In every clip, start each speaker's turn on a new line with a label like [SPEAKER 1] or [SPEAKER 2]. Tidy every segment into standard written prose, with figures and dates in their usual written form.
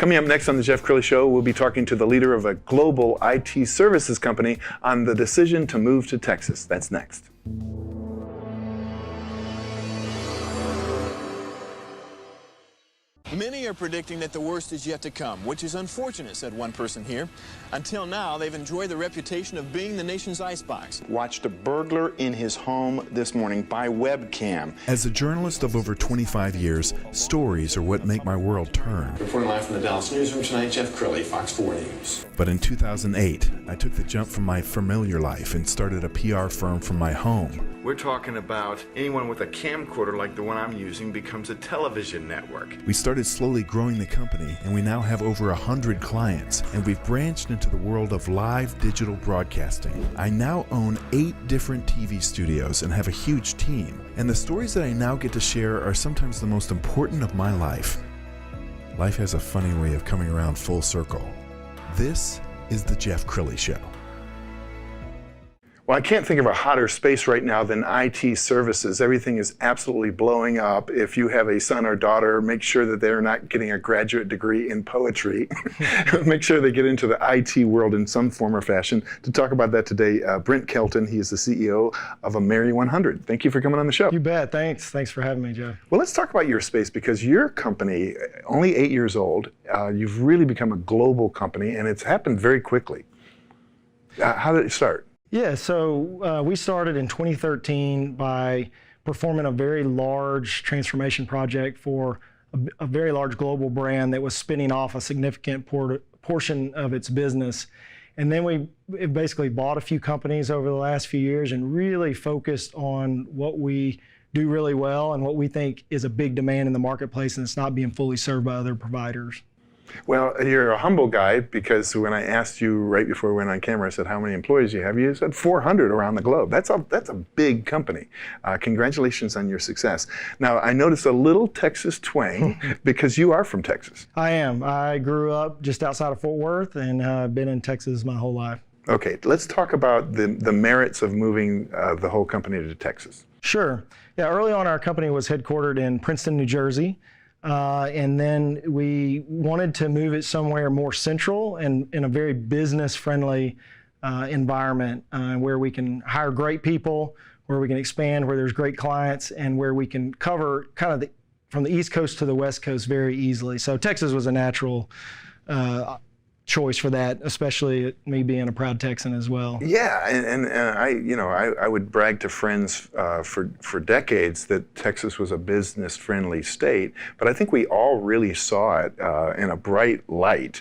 [SPEAKER 1] Coming up next on the Jeff Crilley Show, we'll be talking to the leader of a global IT services company on the decision to move to Texas. That's next.
[SPEAKER 2] Many are predicting that the worst is yet to come, which is unfortunate, said one person here. Until now, they've enjoyed the reputation of being the nation's icebox.
[SPEAKER 3] Watched a burglar in his home this morning by webcam.
[SPEAKER 4] As a journalist of over 25 years, stories are what make my world turn.
[SPEAKER 2] Reporting live from the Dallas newsroom tonight, Jeff Crilley, Fox 4 News.
[SPEAKER 4] But in 2008, I took the jump from my familiar life and started a PR firm from my home.
[SPEAKER 5] We're talking about anyone with a camcorder like the one I'm using becomes a television network.
[SPEAKER 4] We started slowly growing the company, and we now have over 100 clients, and we've branched into the world of live digital broadcasting. I now own 8 different TV studios and have a huge team, and the stories that I now get to share are sometimes the most important of my life. Life has a funny way of coming around full circle. This is the Jeff Crilley Show.
[SPEAKER 1] Well, I can't think of a hotter space right now than IT services. Everything is absolutely blowing up. If you have a son or daughter, make sure that they're not getting a graduate degree in poetry. Make sure they get into the IT world in some form or fashion. To talk about that today, Brent Kelton, he is the CEO of Ameri100. Thank you for coming on the show.
[SPEAKER 6] You bet. Thanks for having me, Jeff.
[SPEAKER 1] Well, let's talk about your space, because your company, only 8 years old, you've really become a global company, and it's happened very quickly. How did it start?
[SPEAKER 6] Yeah, so we started in 2013 by performing a very large transformation project for a very large global brand that was spinning off a significant portion of its business. And then we basically bought a few companies over the last few years and really focused on what we do really well and what we think is a big demand in the marketplace, and it's not being fully served by other providers.
[SPEAKER 1] Well, you're a humble guy, because when I asked you right before we went on camera, I said, how many employees you have? You said 400 around the globe. That's a big company. Congratulations on your success. Now, I noticed a little Texas twang because you are from Texas.
[SPEAKER 6] I am. I grew up just outside of Fort Worth and I've been in Texas my whole life.
[SPEAKER 1] Okay, let's talk about the merits of moving the whole company to Texas.
[SPEAKER 6] Sure. Yeah, early on our company was headquartered in Princeton, New Jersey. And then we wanted to move it somewhere more central and in a very business-friendly environment where we can hire great people, where we can expand, where there's great clients, and where we can cover kind of from the East Coast to the West Coast very easily. So Texas was a natural choice for that, especially me being a proud Texan as well.
[SPEAKER 1] Yeah, and I would brag to friends for decades that Texas was a business-friendly state, but I think we all really saw it in a bright light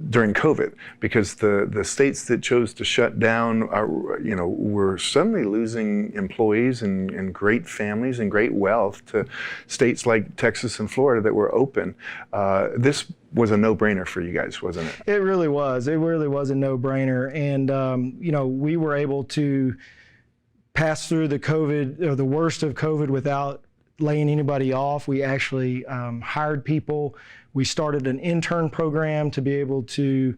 [SPEAKER 1] during COVID, because the states that chose to shut down, were suddenly losing employees and great families and great wealth to states like Texas and Florida that were open. This was a no-brainer for you guys, wasn't it?
[SPEAKER 6] It really was. It really was a no-brainer, and we were able to pass through the COVID, or the worst of COVID, without laying anybody off. We actually hired people. We started an intern program to be able to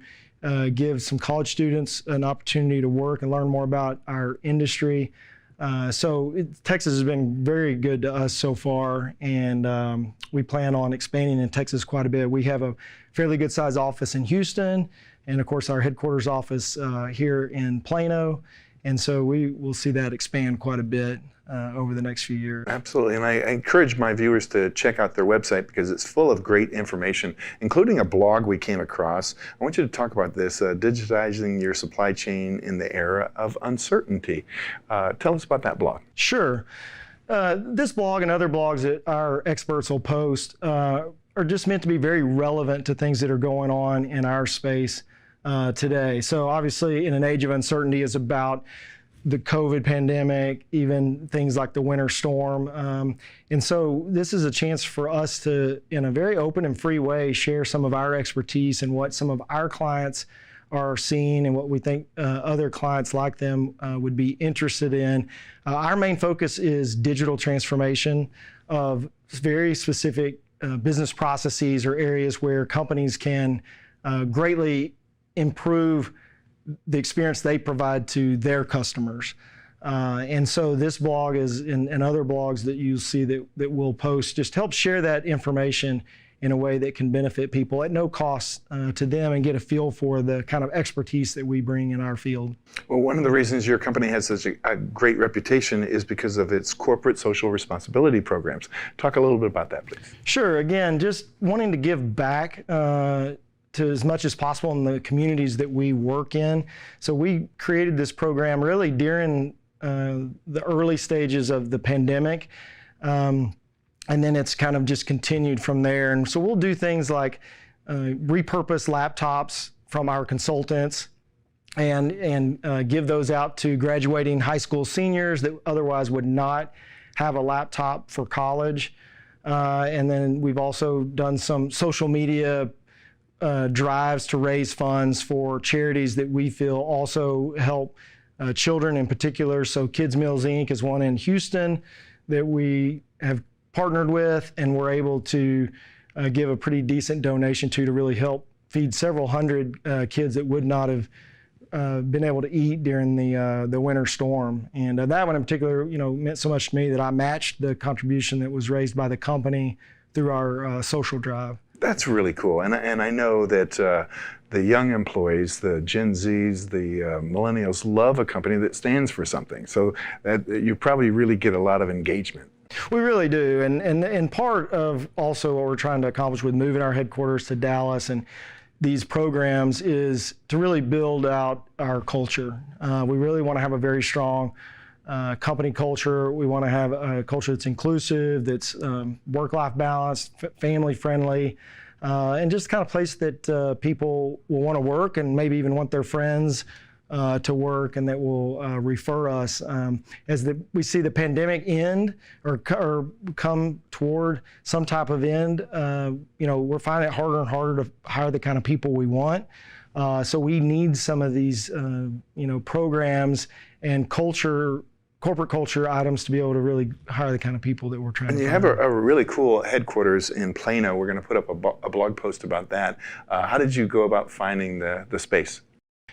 [SPEAKER 6] give some college students an opportunity to work and learn more about our industry. Texas has been very good to us so far, and we plan on expanding in Texas quite a bit. We have a fairly good sized office in Houston, and of course our headquarters office here in Plano. And so we will see that expand quite a bit over the next few years.
[SPEAKER 1] Absolutely, and I encourage my viewers to check out their website, because it's full of great information, including a blog we came across. I want you to talk about this, digitizing your supply chain in the era of uncertainty. Tell us about that blog. Sure.
[SPEAKER 6] This blog and other blogs that our experts will post are just meant to be very relevant to things that are going on in our space today. So obviously, in an age of uncertainty, is about the COVID pandemic, even things like the winter storm. And so this is a chance for us to, in a very open and free way, share some of our expertise and what some of our clients are seeing and what we think other clients like them would be interested in. Our main focus is digital transformation of very specific business processes or areas where companies can greatly improve the experience they provide to their customers. And so this blog is, and other blogs that you'll see that we'll post, just help share that information in a way that can benefit people at no cost to them and get a feel for the kind of expertise that we bring in our field.
[SPEAKER 1] Well, one of the reasons your company has such a great reputation is because of its corporate social responsibility programs. Talk a little bit about that, please.
[SPEAKER 6] Sure. Again, just wanting to give back to as much as possible in the communities that we work in. So we created this program really during the early stages of the pandemic. And then it's kind of just continued from there. And so we'll do things like repurpose laptops from our consultants and give those out to graduating high school seniors that otherwise would not have a laptop for college. And then we've also done some social media drives to raise funds for charities that we feel also help children in particular. So Kids Meals Inc. is one in Houston that we have partnered with, and we're able to give a pretty decent donation to really help feed several hundred kids that would not have been able to eat during the winter storm. And that one in particular, meant so much to me that I matched the contribution that was raised by the company through our social drive.
[SPEAKER 1] That's really cool. And I know that the young employees, the Gen Zs, the millennials love a company that stands for something. So that you probably really get a lot of engagement.
[SPEAKER 6] We really do. And part of also what we're trying to accomplish with moving our headquarters to Dallas and these programs is to really build out our culture. We really want to have a very strong company culture. We want to have a culture that's inclusive, that's work-life balanced, family-friendly, and just the kind of place that people will want to work and maybe even want their friends to work, and that will refer us. As we see the pandemic end or come toward some type of end, we're finding it harder and harder to hire the kind of people we want. So we need some of these, programs and corporate culture items to be able to really hire the kind of people that we're trying to
[SPEAKER 1] And you
[SPEAKER 6] find.
[SPEAKER 1] have a really cool headquarters in Plano. We're going to put up a blog post about that. How did you go about finding the space?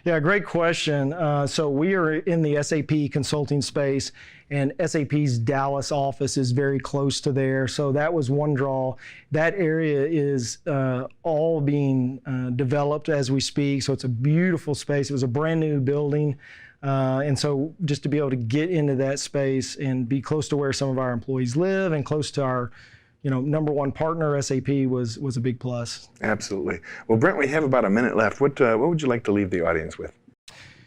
[SPEAKER 6] Yeah, great question. So we are in the SAP consulting space, and SAP's Dallas office is very close to there. So that was one draw. That area is all being developed as we speak. So it's a beautiful space. It was a brand new building. And so just to be able to get into that space and be close to where some of our employees live and close to our number one partner, SAP, was a big plus.
[SPEAKER 1] Absolutely. Well, Brent, we have about a minute left. What would you like to leave the audience with?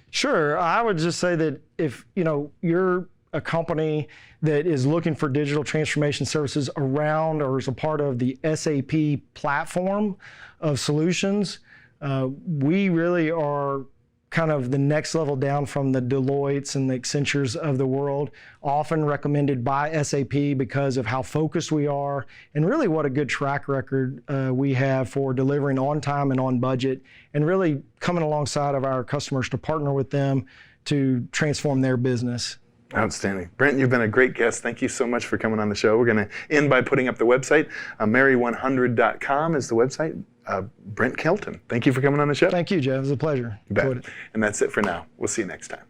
[SPEAKER 1] Sure.
[SPEAKER 6] I would just say that if you're a company that is looking for digital transformation services around or is a part of the SAP platform of solutions, we really are kind of the next level down from the Deloittes and the Accentures of the world, often recommended by SAP because of how focused we are and really what a good track record we have for delivering on time and on budget and really coming alongside of our customers to partner with them to transform their business.
[SPEAKER 1] Outstanding. Brent, you've been a great guest. Thank you so much for coming on the show. We're going to end by putting up the website. Mary100.com is the website. Brent Kelton, thank you for coming on the show.
[SPEAKER 6] Thank you, Jeff. It was a pleasure.
[SPEAKER 1] You bet. And that's it for now. We'll see you next time.